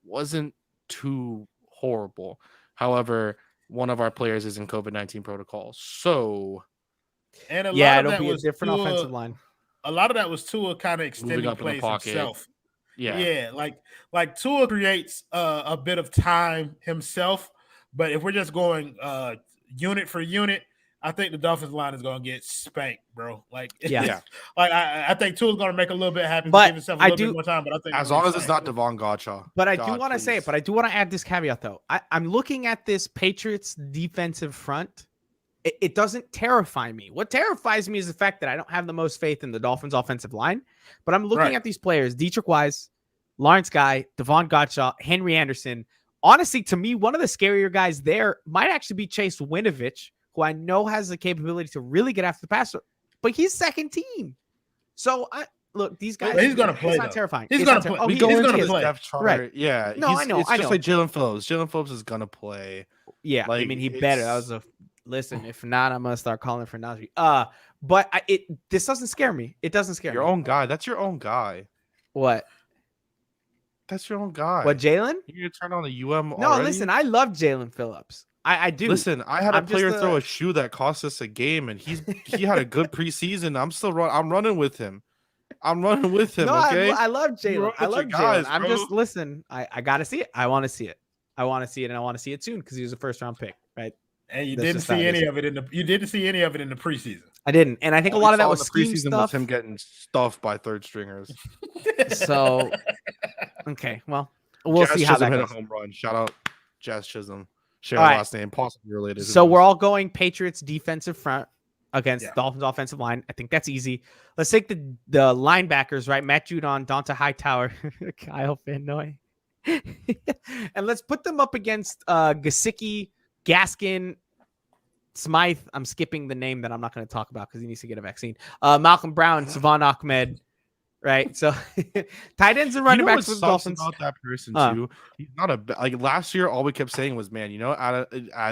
wasn't too horrible. However, one of our players is in COVID-19 protocol, so it'll be a different offensive line. A lot of that was Tua kind of extending plays himself. Yeah, like Tua creates a bit of time himself, but if we're just going unit for unit, I think the Dolphins line is going to get spanked, bro. I think Tua's going to make a little bit happy, but give himself a little bit more time. But I think as long as it's not Devon Gotcha. But I do want to say it. But I do want to add this caveat though. I'm looking at this Patriots defensive front. It doesn't terrify me. What terrifies me is the fact that I don't have the most faith in the Dolphins offensive line. But I'm looking at these players: Dietrich Wise, Lawrence Guy, Devon Gotcha, Henry Anderson. Honestly, to me, one of the scarier guys there might actually be Chase Winovich, who I know has the capability to really get after the passer, but he's second team. So look, these guys. He's gonna play. It's not terrifying. He's gonna play. He's gonna play. Right. Yeah. No, I know. It's just like Jalen Phillips. Jalen Phillips is gonna play. Yeah. He better. That was listen. If not, I'm gonna start calling for Najee. But this doesn't scare me. It doesn't scare me. Your own guy. That's your own guy. What? That's your own guy. What, Jalen? You turn on the UM already? No, listen, I love Jalen Phillips. I do. Listen, I had a player throw a shoe that cost us a game, and he had a good preseason. I'm running with him. No, okay? I love Jalen. I love guys, Jalen. I'm just listen. I gotta see it. I want to see it. And I want to see it soon because he was a first round pick, right? And you didn't see any of it in the preseason. I didn't, and I think a lot of that was scheme preseason stuff. Was him getting stuffed by third stringers. So, okay, well, we'll see how that goes. Hit a home run. Shout out Jazz Chisholm. Share last name, possibly related. So we're all going Patriots defensive front against Dolphins offensive line. I think that's easy. Let's take the linebackers, right? Matt Judon, Donta Hightower, Kyle Van Noy. And let's put them up against Gesicki, Gaskin, Smythe. I'm skipping the name that I'm not going to talk about because he needs to get a vaccine. Malcolm Brown, Savon Ahmed. Right, so tight ends and running backs for the Dolphins. About that person too, he's not last year. All we kept saying was, "Man, blah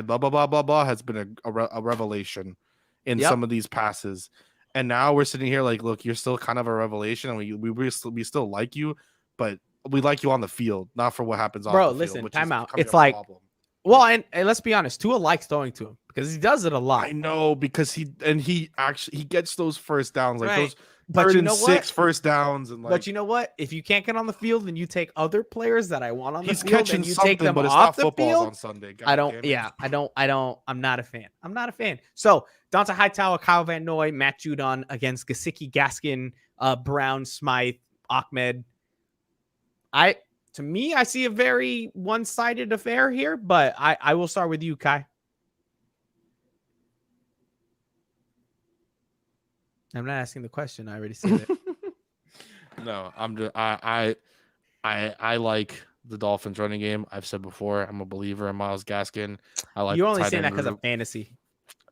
blah blah blah blah" has been a revelation in some of these passes, and now we're sitting here like, look, you're still kind of a revelation, and we still like you, but we like you on the field, not for what happens off the field. Bro, listen, time out. It's like, well, and let's be honest, Tua likes throwing to him because he does it a lot. I know because he gets those first downs those. But you know what? 6 first downs and but you know what? If you can't get on the field and you take other players that I want on the field catching and you something, take them but it's off not the footballs field, on Sunday. I'm not a fan. So Donta Hightower, Kyle Van Noy, Matt Judon against Gesicki, Gaskin, Brown, Smythe, Ahmed. To me, I see a very one-sided affair here, but I will start with you, Kai. I'm not asking the question. I already said it. No, I'm just I like the Dolphins running game. I've said before, I'm a believer in Myles Gaskin. I like You're only tight saying that end because of group. fantasy.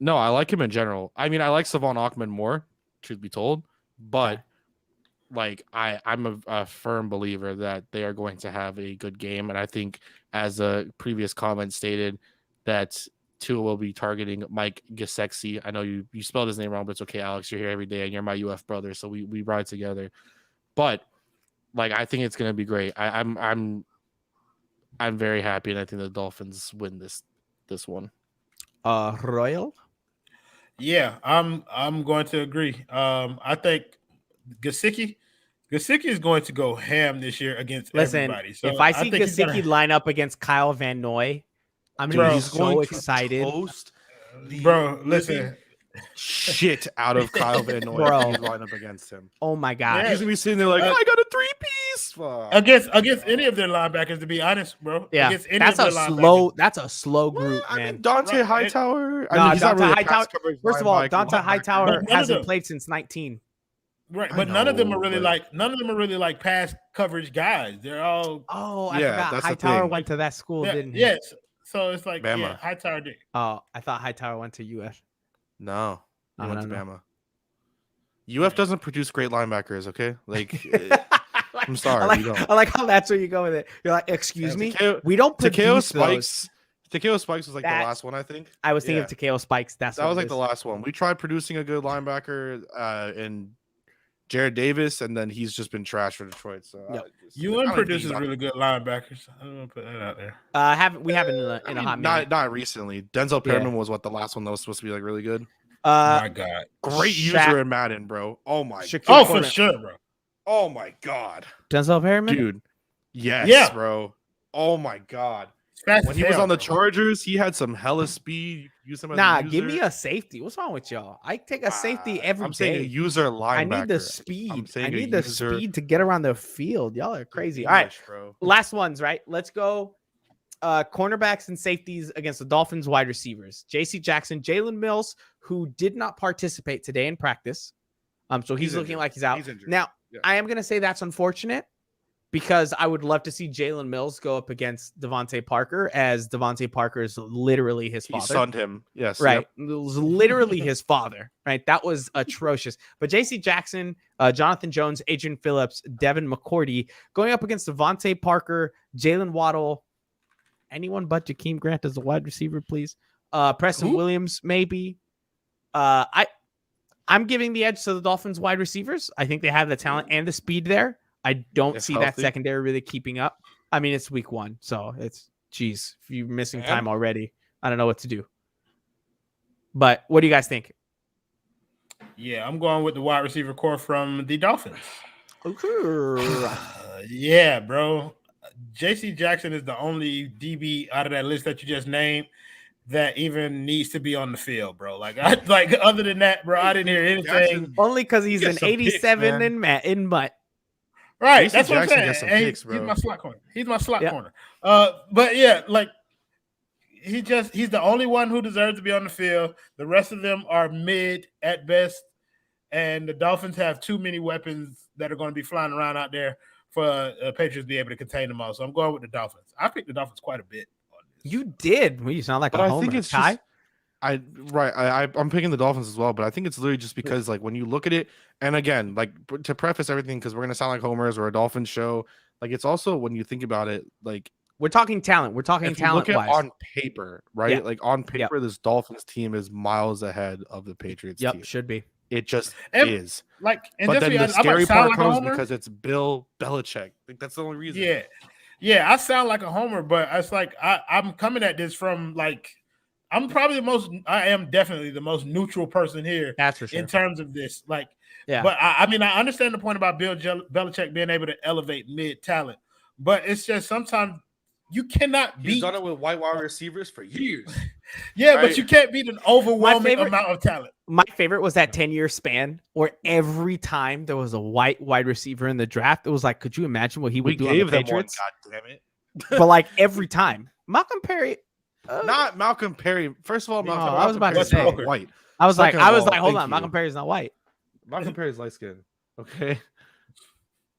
No, I like him in general. I mean, I like Savon Ahmed more, truth be told, but like I'm a firm believer that they are going to have a good game, and I think, as a previous comment stated, that Tua will be targeting Mike Gesicki. I know you spelled his name wrong, but it's okay, Alex. You're here every day, and you're my UF brother, so we ride together. But like, I think it's gonna be great. I'm very happy, and I think the Dolphins win this one. Royal. Yeah, I'm going to agree. I think Gesicki is going to go ham this year against everybody. So if I see think Gesicki line up against Kyle Van Noy, I'm gonna be so excited. Bro, listen. Shit out of Kyle Van Noy line up against him. Oh my god. Yeah. He's gonna be sitting there like, I got a 3-piece against any of their linebackers, to be honest, bro. Yeah, Against any that's of a their slow. That's a slow group, I man. mean, Dante Right. Hightower. No, I mean, he's not Dante really a pass Hightower. coverage First of all, linebacker. Dante Hightower But none of hasn't them- played since 19. Right, I but none of them know, are really but- none of them are really like pass coverage guys. They're all Oh, I Yeah, forgot. that's the Hightower thing. went to that school, didn't he? yes. So it's like Bama. Hightower did. Oh, I thought Hightower went to UF. No, he I went to don't Bama. UF doesn't produce great linebackers. Okay, like I'm sorry, I like, we don't. I like how that's where you go with it. You're like, excuse me, Takeo we don't produce those. Spikes. Takeo Spikes was like That- the last one, I think. I was thinking Yeah. of Takeo Spikes. That's That what was it like the is. last one. We tried producing a good linebacker in Jared Davis, and then he's just been trash for Detroit. So Yep. UM produces really good linebackers. I'm gonna put that out there. We haven't in a hot minute. not recently. Denzel Yeah. Perriman was the last one that was supposed to be like really good. My God. Great Shaq- user in Madden, bro. Oh my. Shaquille Oh, for Corner. sure, bro. Oh my god, Denzel Perriman. dude. Yes, Yeah. bro. Oh my god. Fast When as he was hell, on the bro. Chargers, he had some hella speed. You could use him as Nah, a give me user. a safety. What's wrong with y'all? I take a safety every I'm saying a day. user linebacker. I need the I'm speed. saying I a need the user speed to get around the field. Y'all are crazy. All right, English, bro. last ones, right? Let's go. Cornerbacks and safeties against the Dolphins wide receivers. J.C. Jackson, Jalen Mills, who did not participate today in practice. So he's looking injured. like he's out. He's injured. Now, Yeah. I am going to say that's unfortunate because I would love to see Jalen Mills go up against Devontae Parker, as Devontae Parker is literally his He father. sunned him. Yes. Right. Yep. It was literally his father. Right. That was atrocious. But JC Jackson, Jonathan Jones, Adrian Phillips, Devin McCourty going up against Devontae Parker, Jalen Waddle, anyone but Jakeem Grant as a wide receiver, please. Preston Williams, maybe. I'm giving the edge to the Dolphins wide receivers. I think they have the talent and the speed there. I don't If see that healthy. secondary really keeping up. I mean, it's week 1, so it's if you're missing time already, I don't know what to do. But what do you guys think? Yeah, I'm going with the wide receiver core from the Dolphins. Yeah, bro. J.C. Jackson is the only DB out of that list that you just named that even needs to be on the field, bro. Like other than that, bro, I didn't hear anything. Only because he's Get an some picks, 87 man. in Mutt. Right, J.C. that's what I'm Jackson saying. gets some And picks, he's bro. my slot corner. He's my slot Yeah. corner. But yeah, like he's the only one who deserves to be on the field. The rest of them are mid at best, and the Dolphins have too many weapons that are going to be flying around out there for Patriots to be able to contain them all. So I'm going with the Dolphins. I picked the Dolphins quite a bit on this. You did. Well, you sound like But a I homer. think it's Ty? just I'm picking the Dolphins as well, but I think it's literally just because like when you look at it, and again, like to preface everything, because we're gonna sound like homers or a Dolphins show, like it's also when you think about it, like We're talking talent. We're talking if you look talent at wise. on paper, right? Yeah. Like on paper, this Dolphins team is miles ahead of the Patriots team. Should be. It just And- is. Like, and But just then be the honest, I might scary sound part like a comes homer. because it's Bill Belichick. Like that's the only reason. Yeah, I sound like a homer, but it's like I'm coming at this from like I am definitely the most neutral person here That's for sure. in terms of this. Like, Yeah. but I mean, I understand the point about Bill Belichick being able to elevate mid talent, but it's just sometimes you cannot He's beat. done it with white wide receivers for years. Yeah, right? but you can't beat an overwhelming favorite- amount of talent. My favorite was that 10-year span where every time there was a white wide receiver in the draft, it was like, could you imagine what he would We do on the gave them one. Patriots? God damn it! But like every time. Malcolm Perry. Not Malcolm Perry. First of all, No, Malcolm, I was about to Perry's say. not white. I was like, Second of all, hold thank on. Malcolm you. Perry's not white. Malcolm Perry's light skinned. Okay,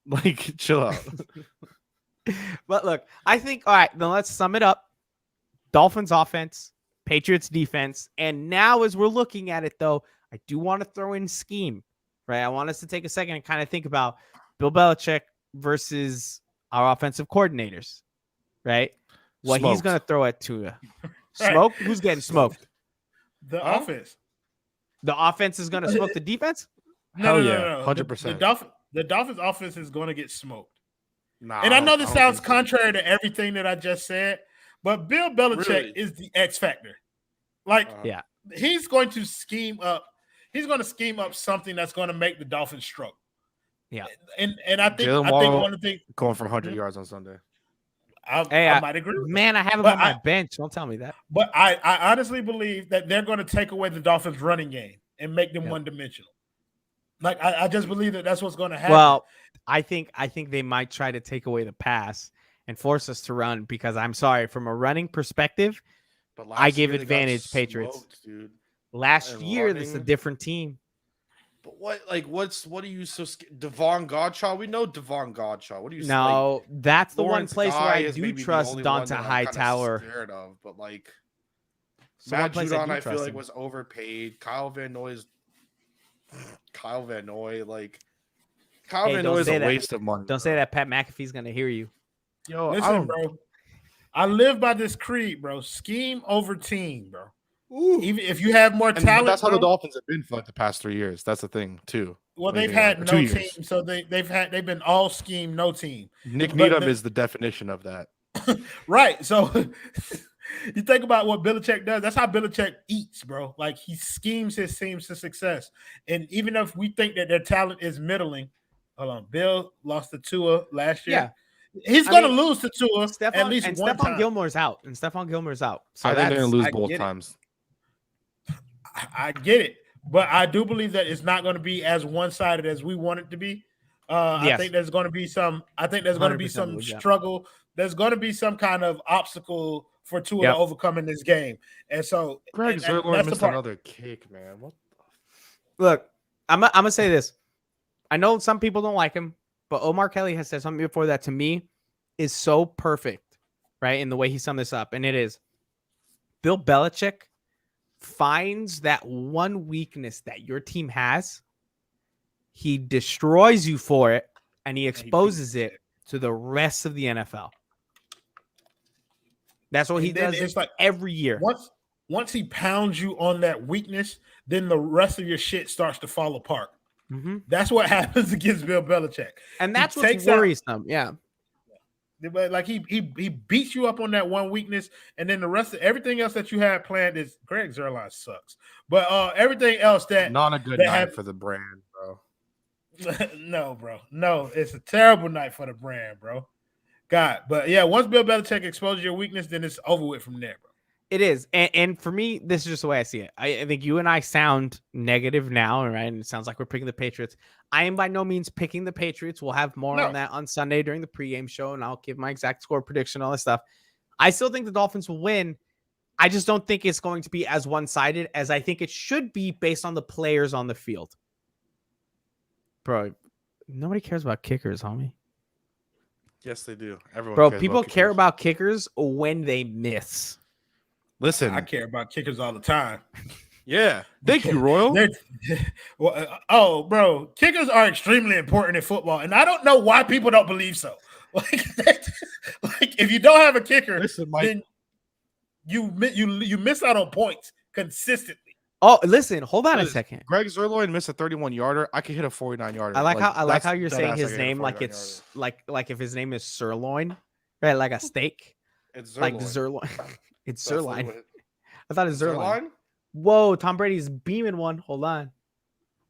like chill out. But look, I think, all right, then let's sum it up. Dolphins offense, Patriots defense. And now as we're looking at it, though, I do want to throw in scheme, right? I want us to take a second and kind of think about Bill Belichick versus our offensive coordinators, right? What he's going to throw at Tua. Smoke? Right. Who's getting smoked? The offense. The offense is going to smoke the defense? No, 100%. The Dolphins offense is going to get smoked. Nah, and I know this sounds contrary to everything that I just said, but Bill Belichick is the X factor. Like, he's going to scheme up. He's going to scheme up something that's going to make the Dolphins struggle. Yeah, and I think one of the things going for 100 yards on Sunday. I might agree with man, I have him on my bench. Don't tell me that. But I honestly believe that they're going to take away the Dolphins' running game and make them one-dimensional. Like, I just believe that that's what's going to happen. Well, I think they might try to take away the pass and force us to run because I'm sorry, from a running perspective, but I give advantage Patriots. Dude. Last year, this is a different team. But what do you so Devon Godchaux? We know Devon Godchaux. What do you No, that's the Lawrence one place where I do trust Dante Hightower. Scared of, but like Matt Judon, I feel like was overpaid. Kyle Van Noy, like Kyle Van Noy is a waste of money. Don't say that. Pat McAfee's gonna hear you. Yo, listen, bro. I live by this creed, bro. Scheme over team, bro. Ooh. Even if you have more talent, that's how the Dolphins have been for like the past 3 years. That's the thing too. Well, they've had no team, so they've been all scheme, no team. Nick Needham is the definition of that. Right. So you think about what Belichick does. That's how Belichick eats, bro. Like, he schemes his teams to success. And even if we think that their talent is middling, hold on, Bill lost to Tua last year. Yeah. He's going to lose to Tua at least one time. Stephon Gilmore's out. So I think they're going to lose both times. I get it, but I do believe that it's not going to be as one-sided as we want it to be. I think there's going to be some. I think there's going to be some struggle. There's going to be some kind of obstacle for Tua to overcome in this game, and so Greg Zerline missed another kick, man. What? Look, I'm gonna say this. I know some people don't like him, but Omar Kelly has said something before that to me is so perfect, right? In the way he summed this up, and it is Bill Belichick finds that one weakness that your team has, he destroys you for it, and he exposes it to the rest of the NFL. That's what he does. It's like every year. Once he pounds you on that weakness, then the rest of your shit starts to fall apart. Mm-hmm. That's what happens against Bill Belichick, and that's what's worrisome. But like he beats you up on that one weakness, and then the rest of everything else that you had planned is Greg Zerline sucks. But everything else that not a good night for the brand, bro. No, bro. No, it's a terrible night for the brand, bro. God, but yeah, once Bill Belichick exposes your weakness, then it's over with from there, bro. It is, and for me, this is just the way I see it. I think you and I sound negative now, right? And it sounds like we're picking the Patriots. I am by no means picking the Patriots. We'll have more on that on Sunday during the pregame show, and I'll give my exact score prediction, all this stuff. I still think the Dolphins will win. I just don't think it's going to be as one-sided as I think it should be based on the players on the field. Bro, nobody cares about kickers, homie. Yes, they do. People care about kickers when they miss. Listen, I care about kickers all the time. Yeah. Thank you, Royal. Bro, kickers are extremely important in football, and I don't know why people don't believe so. Like if you don't have a kicker, then you miss out on points consistently. Oh, listen, hold on a second. Greg Zerline missed a 31-yarder. I could hit a 49-yarder. I like how you're saying his name like it's like if his name is sirloin, right? Like a steak. It's Zerline. Like Zerloin. It's Zerline. I thought it's Zerline. Whoa, Tom Brady's beaming one. Hold on.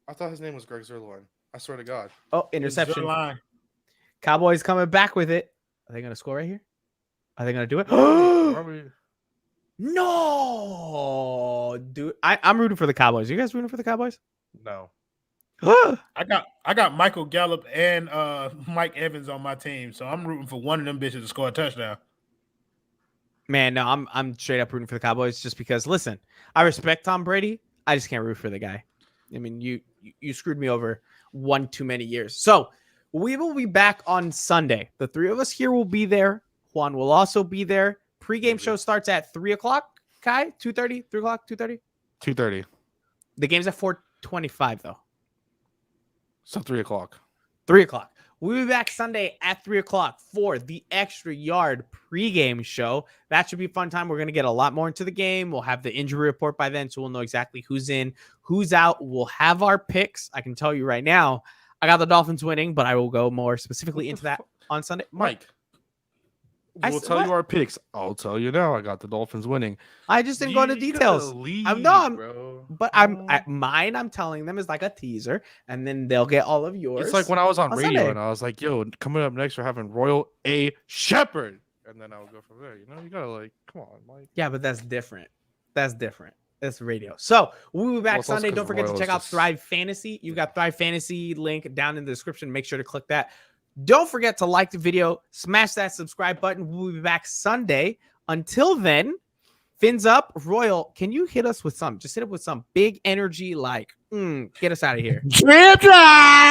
I thought his name was Greg Zerline. I swear to God. Oh, interception. Cowboys coming back with it. Are they going to score right here? Are they going to do it? No, dude. I'm rooting for the Cowboys. You guys rooting for the Cowboys? No. I got Michael Gallup and Mike Evans on my team, so I'm rooting for one of them bitches to score a touchdown. Man, no, I'm straight up rooting for the Cowboys just because. Listen, I respect Tom Brady. I just can't root for the guy. I mean, you screwed me over one too many years. So We will be back on Sunday. The three of us here will be there. Juan will also be there. Pre-game show starts at 3 o'clock. Kai, 2:30, 3 o'clock, 2:30? 2:30. The game's at 4:25, though. So 3 o'clock. 3 o'clock. We'll be back Sunday at 3 o'clock for the Extra Yard pregame show. That should be a fun time. We're going to get a lot more into the game. We'll have the injury report by then, so we'll know exactly who's in, who's out. We'll have our picks. I can tell you right now, I got the Dolphins winning, but I will go more specifically into that on Sunday. Mike, we'll tell you our picks. I'll tell you now. I got the Dolphins winning. I just didn't go into details. Mine, I'm telling them is like a teaser, and then they'll get all of yours. It's like when I was on radio Sunday. and I was like, yo, coming up next, we're having Royal A. Shepherd. And then I'll go from there. You know, you gotta like, come on, Mike. Yeah, but that's different. That's radio. So we'll be back Sunday. Don't forget to check out Thrive Fantasy. You got Thrive Fantasy link down in the description. Make sure to click that. Don't forget to like the video, smash that subscribe button. We'll be back Sunday. Until then, fins up. Royal, can you hit us with some? Just hit up with some big energy, like, get us out of here. Drip drive!